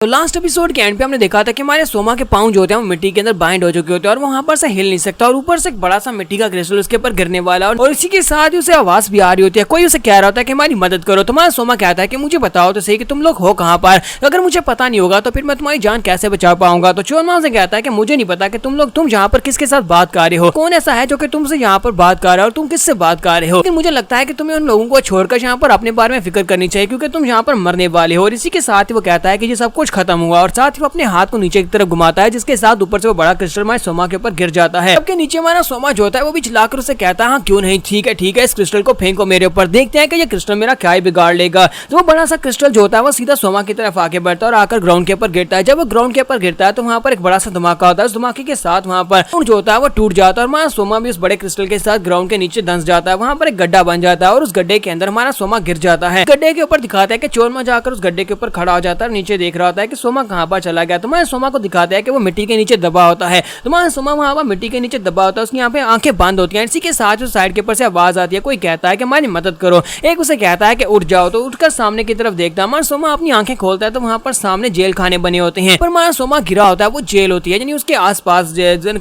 तो last episode के and पे हमने देखा था कि हमारे सोमा के पाँव जो होते हैं वो मिट्टी के अंदर बाइंड हो चुके होते हैं और वहाँ पर से हिल नहीं सकता और ऊपर से एक बड़ा सा मिट्टी का क्रिस्टल उसके ऊपर गिरने वाला और इसी के साथ ही उसे आवाज भी आ रही होती है। कोई उसे कह रहा होता है कि हमारी मदद करो। तुम्हारा सोमा कहता है कि मुझे बताओ तो सही कि तुम लोग हो कहाँ पर, अगर मुझे पता नहीं होगा तो फिर मैं तुम्हारी जान कैसे बचा पाऊंगा। तो चोरमा से कहता है कि मुझे नहीं पता कि तुम यहाँ पर किसके साथ बात कर रहे हो, कौन ऐसा है जो कि तुमसे यहाँ पर बात कर रहा है और तुम किससे बात कर रहे हो। लेकिन मुझे लगता है कि तुम्हें उन लोगों को छोड़कर यहाँ पर अपने बारे में फिक्र करनी चाहिए क्योंकि तुम यहाँ पर मरने वाले हो। और इसी के साथ ही वो कहता है कि ये सब कुछ खत्म हुआ और साथ ही वो अपने हाथ को नीचे की तरफ घुमाता है जिसके साथ ऊपर से वो बड़ा क्रिस्टल हमारे सोमा के ऊपर गिर जाता है। सबके नीचे हमारा सोमा जो होता है वो भी चिल्लाकर उसे कहता है हाँ क्यों नहीं, ठीक है इस क्रिस्टल को फेंको मेरे ऊपर, देखते हैं कि ये क्रिस्टल मेरा क्या ही बिगाड़ लेगा। तो वो बड़ा सा क्रिस्टल जो होता है वो सीधा सोमा की तरफ आगे बढ़ता है और आकर ग्राउंड के ऊपर गिरता है। जब वो ग्राउंड के ऊपर गिरता है तो वहाँ पर एक बड़ा सा धमाका होता है। उस धमाके के साथ वहाँ पर जो होता है वो टूट जाता है और हमारा सोमा भी उस बड़े क्रिस्टल के साथ ग्राउंड के नीचे धंस जाता है। वहाँ पर एक गड्ढा बन जाता है और उस गड्ढे के अंदर हमारा सोमा गिर जाता है। गड्ढे के ऊपर दिखाता है कि चोरमा जाकर उस गड्ढे के ऊपर खड़ा हो जाता है, नीचे देख रहा होता है कि सोमा कहाँ पर चला गया। तो हमारे सोमा को दिखाता है कि वो मिट्टी के नीचे दबा होता है। तुम्हारा सोमा वहाँ पर मिट्टी के नीचे दबा होता है, उसकी यहाँ पे आंखें बंद होती हैं। इसी के साथ उस साइड के ऊपर से आवाज आती है, कोई कहता है कि हमारी मदद करो। एक उसे कहता है कि उठ जाओ, तो उठकर सामने की तरफ देखता है। हमारा सोमा अपनी आंखें खोलता है तो वहाँ पर सामने जेल खाने बने होते हैं, पर हमारा सोमा गिरा होता है वो जेल होती है, यानी उसके आसपास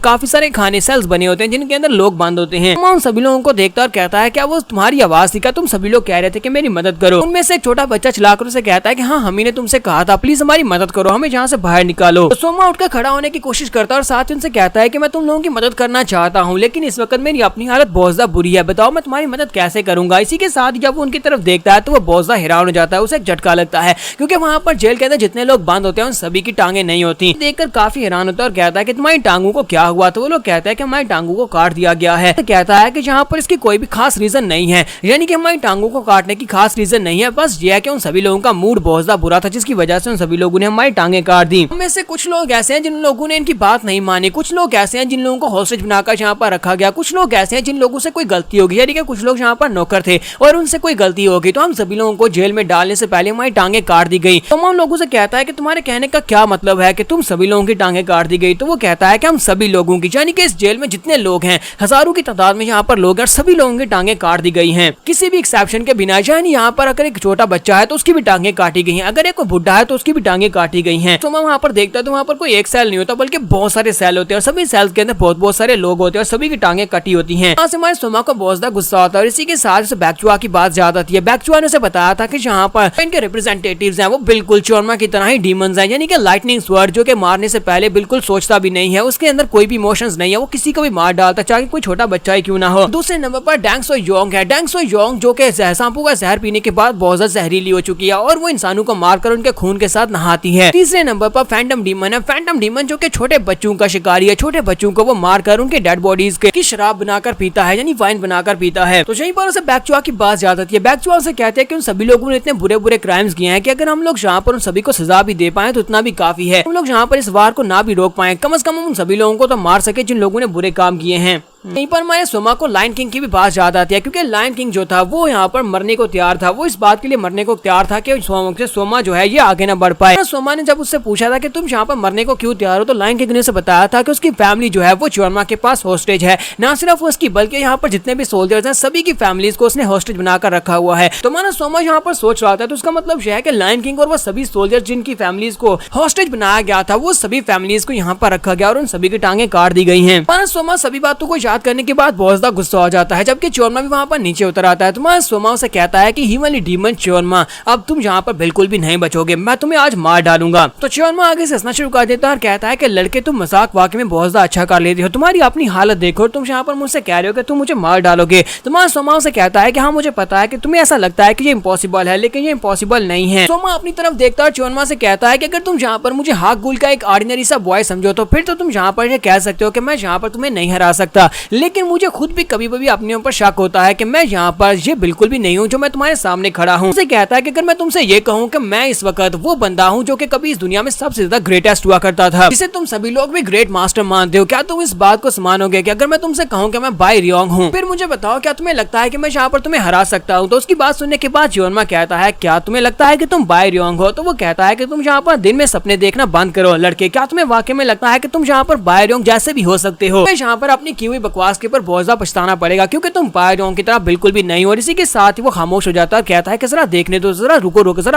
काफी सारे खाने सेल्स बने होते हैं जिनके अंदर लोग बंद होते हैं। उन सभी लोगों को देखता और कहता है क्या वो तुम्हारी आवाज थी, क्या तुम सभी लोग कह रहे थे कि मेरी मदद करो। उनमें से एक छोटा बच्चा चिल्लाकर उसे कहता है कि हाँ हमी ने तुमसे कहा था, प्लीज हमारी मदद करो, हमें यहाँ से बाहर निकालो। तो सोमा उठकर खड़ा होने की कोशिश करता है और साथ ही उनसे कहता है कि मैं तुम लोगों की मदद करना चाहता हूँ लेकिन इस वक्त मेरी अपनी हालत बहुत ज्यादा बुरी है, बताओ मैं तुम्हारी मदद कैसे करूंगा। इसी के साथ जब वो उनकी तरफ देखता है तो वो बहुत ज्यादा हैरान हो जाता है, उसे एक झटका लगता है क्योंकि वहाँ पर जेल के अंदर जितने लोग बंद होते हैं उन सभी की टांगे नहीं होती। देखकर काफी हैरान होता है और कहता है कि तुम्हारी टांगों को क्या हुआ। तो वो लोग कहते हैं कि हमारी टांगों को काट दिया गया है। तो कहता है कि यहाँ पर इसकी कोई भी खास रीजन नहीं है, यानी कि हमारी टांगों को काटने की खास रीजन नहीं है, बस ये है कि उन सभी लोगों का मूड बहुत ज्यादा बुरा था जिसकी वजह से उन सभी लोगों ने हमारी टांगे काट दी। उनमें से कुछ लोग ऐसे हैं जिन लोगों ने इनकी बात नहीं मानी, कुछ लोग ऐसे हैं जिन लोगों को हॉस्टेज बनाकर यहाँ पर रखा गया, कुछ लोग ऐसे हैं जिन लोगों से कोई गलती होगी, यानी कि कुछ लोग यहाँ पर नौकर थे और उनसे कोई गलती होगी तो हम सभी लोगों को जेल में डालने से पहले हमारी टांगे काट दी गई। तो हम लोगों से कहता है कि तुम्हारे कहने का क्या मतलब है कि तुम सभी लोगों की टांगे काट दी गई। तो वो कहता है कि हम सभी लोगों की, यानी कि इस जेल में जितने लोग हैं हजारों की तादाद में यहाँ पर लोग हैं, सभी लोगों की टांगे काट दी गई हैं किसी भी एक्सेप्शन के बिना। यानी यहाँ पर अगर एक छोटा बच्चा है तो उसकी भी टांगे काटी गई हैं, अगर एक बुढ़ा है तो उसकी भी टांगे काटी गई हैं। तो मैं वहाँ पर देखता तो वहाँ पर कोई एक सेल नहीं होता बल्कि बहुत सारे सेल होते हैं और सभी सेल्स के अंदर बहुत सारे लोग होते हैं और सभी की टांगे कटी होती हैं। यहाँ से हमारे सोमा को बहुत ज्यादा गुस्सा आता है और इसी के साथ उसे बैकचुआ की बात याद आती है। बैकचुआ ने उसे बताया था कि यहाँ पर इनके रिप्रेजेंटेटिव्स हैं वो बिल्कुल चोरमा की तरह ही डीमंस हैं, यानी कि लाइटनिंग स्वर्ड जो कि मारने से पहले बिल्कुल सोचता भी नहीं है, उसके अंदर कोई भी इमोशंस नहीं है, वो किसी को भी मार डालता चाहे कोई छोटा बच्चा ही क्यों ना हो। दूसरे नंबर पर डैंग सो योंग है। डैंग सो योंग जो कि सांपों का जहर पीने के बाद बहुत ज्यादा जहरीली हो चुकी है और वो इंसानों को मारकर उनके खून के साथ नहाती है। तीसरे नंबर पर फैंटम डीमन है। फैंटम डीमन जो कि छोटे बच्चों का शिकारी है, छोटे बच्चों को वो मारकर उनके डेड बॉडीज की शराब बनाकर पीता है, यानी वाइन बनाकर पीता है। तो यहीं पर उसे बैकचुआ की बात याद आती है। बैकचुआ से कहते हैं कि उन सभी लोगों ने इतने बुरे क्राइम्स किए हैं कि अगर हम लोग यहाँ पर उन सभी को सजा भी दे पाए तो इतना भी काफी है। हम लोग यहाँ पर इस वार को ना भी रोक पाए, कम से कम उन सभी लोगों को तो मार सके जिन लोगों ने बुरे काम किए हैं। यहीं पर हमारे सोमा को लायन किंग की भी बात याद आती है क्योंकि लायन किंग जो था वो यहाँ पर मरने को तैयार था। वो इस बात के लिए मरने को तैयार था कि सोमा जो है ये आगे ना बढ़ पाए। सोमा ने जब उससे पूछा था कि तुम यहाँ पर मरने को क्यों तैयार हो तो लायन किंग ने उसे बताया था कि उसकी फैमिली जो है वो चोरमा के पास हॉस्टेज है। ना सिर्फ उसकी बल्कि यहाँ पर जितने भी सोल्जर्स हैं सभी की फैमिलीज को उसने हॉस्टेज बनाकर रखा हुआ है। तो हमारा सोमा यहाँ पर सोच रहा था तो उसका मतलब यह है कि लायन किंग और वो सभी सोल्जर्स जिनकी फैमिलीज को हॉस्टेज बनाया गया था वो सभी फैमिलीज को यहाँ पर रखा गया और उन सभी की टांगे काट दी गई है। हमारा सोमा सभी बातों को याद करने के बाद बहुत ज्यादा गुस्सा हो जाता है जबकि चोरमा भी वहाँ पर नीचे उतर आता है। तुम्हारा सोमा उसे कहता है कि हिमली डीमन चोरमा अब तुम यहाँ पर बिल्कुल भी नहीं बचोगे, मैं तुम्हें आज मार डालूंगा। तो चोरमा आगे से हंसना शुरू कर देता है और कहता है कि लड़के तुम मजाक वाकई में बहुत ज्यादा अच्छा कर लेते हो, तुम्हारी अपनी हालत देखो, तुम यहाँ पर मुझसे कह रहे हो कि तुम मुझे मार डालोगे। तुम्हारा सोमा उसे कहता है कि हाँ मुझे पता है कि तुम्हें ऐसा लगता है कि ये इम्पॉसिबल है लेकिन ये इम्पॉसिबल नहीं है। सोमा अपनी तरफ देखता है चोरमा से कहता है कि अगर तुम यहाँ पर मुझे हाक गुल का एक ऑर्डिनरी सा बॉय समझो तो फिर तो तुम यहाँ पर कह सकते हो कि मैं यहाँ पर तुम्हें नहीं हरा सकता, लेकिन मुझे खुद भी कभी कभी अपने ऊपर शक होता है कि मैं यहाँ पर ये बिल्कुल भी नहीं हूँ जो मैं तुम्हारे सामने खड़ा हूँ। उसे कहता है कि अगर मैं तुमसे ये कहूँ कि मैं इस वक्त वो बंदा हूँ जो कि कभी इस दुनिया में सबसे ज्यादा ग्रेटेस्ट हुआ करता था, जिसे तुम सभी लोग भी ग्रेट मास्टर मानते हो, क्या तुम इस बात को मानोगे कि अगर मैं तुमसे कहूँ कि मैं बाई रियोंग हूँ, फिर मुझे बताओ क्या तुम्हें लगता है कि मैं यहाँ पर तुम्हें हरा सकता हूँ। तो उसकी बात सुनने के बाद चोरमा कहता है क्या तुम्हें लगता है कि तुम बाई रियोंग हो। तो वो कहता है कि तुम यहाँ पर दिन में सपने देखना बंद करो लड़के, क्या तुम्हें वाकई में लगता है कि तुम यहाँ पर बाई रियोंग जैसे भी हो सकते हो। मैं यहाँ पर अपनी की हुई बकवास के ऊपर बहुत ज्यादा पछताना पड़ेगा, क्योंकि तुम बायरोंग की तरह बिल्कुल भी नहीं हो। इसी के साथ ही वो खामोश हो जाता है और कहता है कि जरा देखने दो, जरा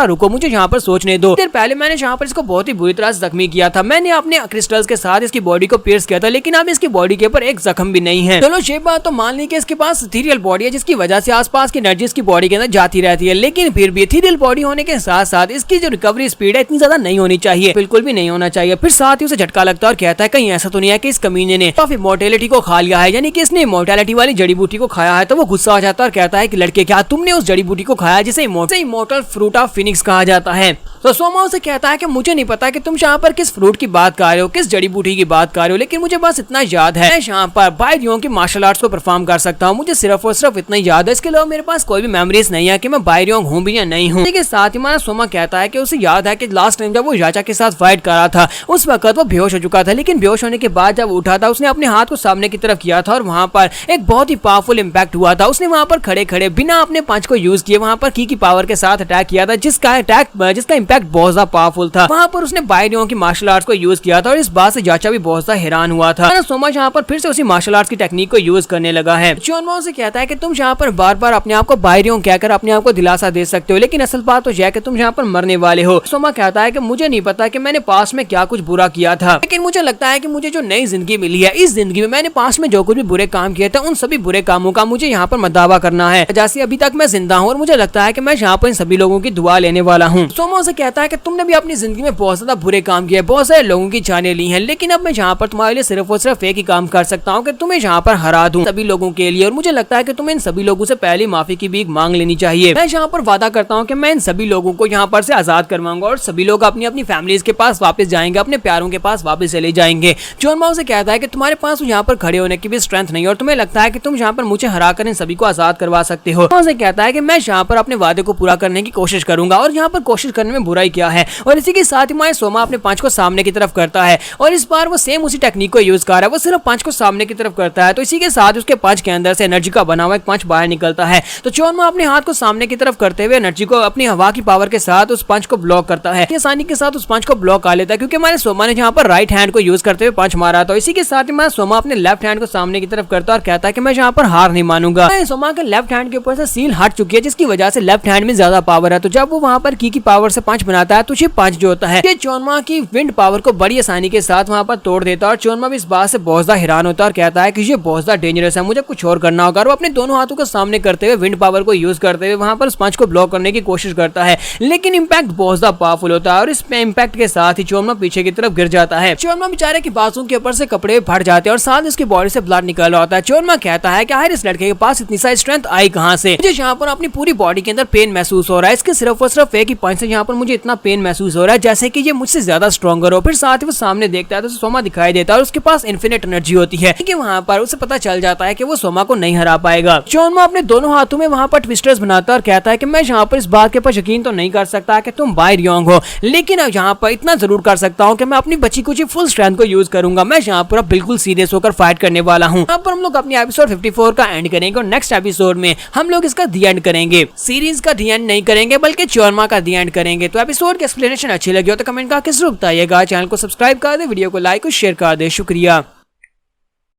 रुको, मुझे यहाँ पर सोचने दो। देर पहले मैंने यहाँ पर इसको बहुत ही बुरी तरह से जख्मी किया था, मैंने अपने क्रिस्टल्स के साथ इसकी बॉडी को पियर्स किया था, लेकिन अब इसकी बॉडी के ऊपर एक जख्म भी नहीं है। चलो ये बात तो मान ली कि इसके पास इथेरियल बॉडी है, जिसकी वजह से आसपास की एनर्जी इसकी बॉडी के अंदर जाती रहती है, लेकिन फिर भी इथेरियल बॉडी होने के साथ साथ इसकी जो रिकवरी स्पीड है इतनी ज्यादा नहीं होनी चाहिए, बिल्कुल भी नहीं होना चाहिए। फिर साथ ही उसे झटका लगता है और कहता है कहीं ऐसा तो नहीं है कि इस कमीने ने ऑफ इमॉर्टैलिटी को खा लिया है, यानी कि इसने इमॉर्टैलिटी वाली जड़ी बूटी को खाया है। तो वो गुस्सा हो जाता है और कहता है कि लड़के क्या तुमने उस जड़ी बूटी को खाया जिसे इमॉर्टल फ्रूट ऑफ फिनिक्स कहा जाता है। तो सोमा उसे कहता है कि मुझे नहीं पता कि तुम यहाँ पर किस फ्रूट की बात कर रहे हो, किस जड़ी बूटी की बात कर रहे हो, लेकिन मुझे बस इतना याद है मैं यहाँ पर बायरियों की मार्शल आर्ट्स को परफॉर्म कर सकता हूँ, मुझे सिर्फ और सिर्फ इतना याद है, इसके अलावा मेरे पास कोई भी मेमोरीज नहीं है कि मैं बायरियों हूँ भी या नहीं हूँ। इसके साथ ही हमारा सोमा कहता है कि उसे याद है कि लास्ट टाइम जब वो याचा के साथ फाइट कर रहा था उस वक्त वो बेहोश हो चुका था, लेकिन बेहोश होने के बाद जब उठा था उसने अपने हाथ को सामने की तरफ किया था और वहाँ पर एक बहुत ही पावरफुल इम्पैक्ट हुआ था। उसने वहाँ पर खड़े खड़े बिना अपने पंच को यूज किए वहाँ पर की पावर के साथ अटैक किया था, जिसका इम्पैक्ट बहुत ज्यादा पावरफुल था। वहाँ पर उसने बायरियों की मार्शल आर्ट्स को यूज किया था और इस बात से याचा भी बहुत ज्यादा हैरान हुआ था। सोमा यहाँ पर फिर से उसी मार्शल आर्ट्स की टेक्निक को यूज करने लगा है। चोनमो से कहता है कि तुम यहाँ पर बार बार अपने आप को बायरियों कहकर अपने आप को दिलासा दे सकते हो, लेकिन असल बात तो यह है कि तुम यहाँ पर मरने वाले हो। सोमा कहता है कि मुझे नहीं पता कि मैंने पास में क्या कुछ बुरा किया था, लेकिन मुझे लगता है कि मुझे जो नई जिंदगी मिली है, इस जिंदगी में मैंने पास में जो कुछ भी बुरे काम किए थे उन सभी बुरे कामों का मुझे यहाँ पर मदावा करना है। जैसे अभी तक मैं जिंदा हूँ और मुझे लगता है कि मैं यहाँ पर इन सभी लोगों की दुआ लेने वाला हूँ। सोमा से कहता है कि तुमने भी अपनी जिंदगी में बहुत ज्यादा बुरे काम किए, बहुत सारे लोगों की जानें ली हैं, लेकिन अब मैं यहाँ पर तुम्हारे लिए सिर्फ और सिर्फ एक ही काम कर सकता हूँ कि तुम्हें यहाँ पर हरा दूं सभी लोगों के लिए, और मुझे लगता है कि तुम्हें इन सभी लोगों से पहले माफी की भीख मांग लेनी चाहिए। मैं यहाँ पर वादा करता हूँ कि मैं इन सभी लोगों को यहाँ पर से आजाद करवाऊंगा और सभी लोग अपनी अपनी फैमिलीज के पास वापस जाएंगे, अपने प्यारों के पास वापस चले जाएंगे। चोनमाओ से कहता है कि तुम्हारे पास यहाँ पर खड़े होने की भी स्ट्रेंथ नहीं और तुम्हें लगता है कि तुम यहाँ पर मुझे हरा कर इन सभी को आजाद करवा सकते हो। से कहता है कि मैं यहाँ पर अपने वादे को पूरा करने की कोशिश करूंगा और यहाँ पर कोशिश करने में बुराई क्या है। और इसी के साथ ही माए सोमा अपने पंच को सामने की तरफ करता है और इस बार वो सेम उसी टेक्निक को यूज कर रहा है, वो सिर्फ पंच को सामने की तरफ करता है। तो इसी के साथ उसके पंच के अंदर से एनर्जी का बना हुआ एक पंच बाहर निकलता है। तो चोनमा अपने हाथ को सामने की तरफ करते हुए एनर्जी को अपनी हवा की पावर के साथ उस पंच को ब्लॉक करता है, आसानी के साथ उस पंच को ब्लॉक कर लेता है, क्योंकि हमारे सोमा ने यहाँ पर राइट हैंड को यूज करते हुए पंच मारा। तो इसी के साथ ही हमारा सोमा अपने लेफ्ट हैंड को सामने की तरफ करता है और कहता है कि मैं यहाँ पर हार नहीं मानूंगा। सोमा के लेफ्ट हैंड के ऊपर से सील हट चुकी है, जिसकी वजह से लेफ्ट हैंड में ज्यादा पावर है। तो जब वो वहाँ पर की पावर से पंच बनाता है तो ये पंच जो होता है ये चोनमा की विंड पावर को बड़ी आसानी के साथ वहाँ पर तोड़ देता है। और चोनमा भी इस बात से बहुत ज्यादा हैरान होता है और कहता है कि ये बहुत ज्यादा डेंजरस है, मुझे कुछ और करना होगा। और वो अपने दोनों हाथों को सामने करते हुए विंड पावर को यूज करते हुए वहाँ पर उस पंच को ब्लॉक करने की कोशिश करता है, लेकिन इम्पैक्ट बहुत ज्यादा पावरफुल होता है और इस इम्पैक्ट के साथ ही चोनमा पीछे की तरफ गिर जाता है। चोनमा बेचारे की बाजू के ऊपर से कपड़े फट जाते हैं और साथ उसकी बॉडी से ब्लड निकल रहा होता है। चोनमा कहता है कि आखिर इस लड़के के पास इतनी सारी स्ट्रेंथ आई कहाँ से, मुझे यहाँ पर अपनी पूरी बॉडी के अंदर पेन महसूस हो रहा है, इसके सिर्फ और सिर्फ एक ही पंच से यहाँ पर मुझे इतना पेन महसूस हो रहा है जैसे कि ये मुझसे ज्यादा स्ट्रॉन्गर हो। फिर साथ ही वो सामने देखता है तो सोमा दिखाई देता है और उसके पास इन्फिनिट एनर्जी होती है, कि वहाँ पर उसे पता चल जाता है कि वो सोमा को नहीं हरा पाएगा। चोनमा अपने दोनों हाथों में वहाँ पर ट्विस्टर्स बनाता है और कहता है कि मैं यहाँ पर इस बात के ऊपर यकीन तो नहीं कर सकता कि तुम बायरियोंग हो, लेकिन अब यहाँ पर इतना जरूर कर सकता हूँ कि मैं अपनी बची कुछ फुल स्ट्रेंथ को यूज करूंगा। मैं यहाँ पर बिल्कुल सीरियस होकर फाइट करने वाला हूँ। यहाँ पर हम लोग अपनी एपिसोड 54 का एंड करेंगे और नेक्स्ट एपिसोड में हम लोग इसका दी एंड करेंगे, सीरीज का दी एंड नहीं करेंगे बल्कि चोरमा का दी एंड करेंगे। तो एपिसोड की एक्सप्लेनेशन अच्छी लगी हो तो कमेंट करके जरूर बताइएगा, चैनल को सब्सक्राइब कर दे, वीडियो को लाइक और शेयर कर दे। शुक्रिया।